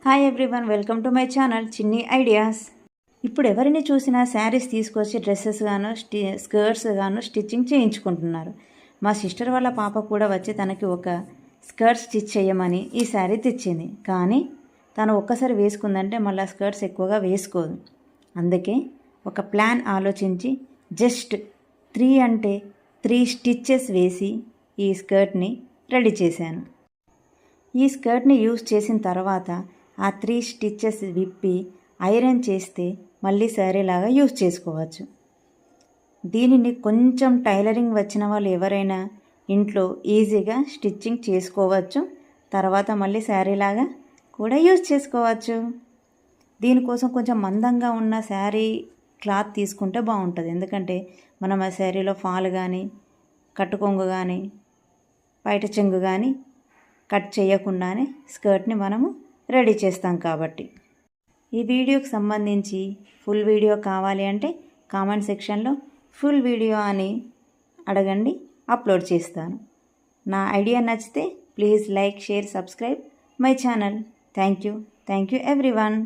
Hi everyone, welcome to my channel చిన్ని ideas. ఇప్పుడు ఎవరిని చూసినా శారీస్ తీసుకొచ్చి డ్రెస్సెస్ గాను స్కర్ట్స్ గాను స్టిచ్చింగ్ చేయించుకుంటున్నారు. మా సిస్టర్ వాళ్ళ పాప కూడా వచ్చి తనకి ఒక స్కర్ట్ స్టిచ్ చేయమని ఈ శారీ తెచ్చింది. కానీ తను ఒక్కసారి వేసుకుందంటే మళ్ళీ స్కర్ట్స్ ఎక్కువగా వేసుకోదు. అందుకే ఒక ప్లాన్ ఆలోచించి జస్ట్ 3 స్టిచ్చెస్ వేసి ఈ స్కర్ట్ని రెడీ చేశాను. ఈ స్కర్ట్ని యూజ్ చేసిన తర్వాత ఆ 3 స్టిచ్చెస్ విప్పి ఐరన్ చేస్తే మళ్ళీ శారీలాగా యూజ్ చేసుకోవచ్చు. దీనిని కొంచెం టైలరింగ్ వచ్చిన వాళ్ళు ఎవరైనా ఇంట్లో ఈజీగా స్టిచ్చింగ్ చేసుకోవచ్చు. తర్వాత మళ్ళీ శారీలాగా కూడా యూజ్ చేసుకోవచ్చు. దీనికోసం కొంచెం మందంగా ఉన్న శారీ క్లాత్ తీసుకుంటే బాగుంటుంది. ఎందుకంటే మనం ఆ శారీలో ఫాల్ కానీ కట్టుకొంగు కానీ బయట చెంగు కానీ కట్ చేయకుండానే స్కర్ట్ని మనము రెడీ చేస్తాం కాబట్టి. ఈ వీడియోకి సంబంధించి ఫుల్ వీడియో కావాలి అంటే కామెంట్ సెక్షన్లో ఫుల్ వీడియో అని అడగండి, అప్లోడ్ చేస్తాను. నా ఐడియా నచ్చితే please like, share, subscribe my channel. Thank you everyone.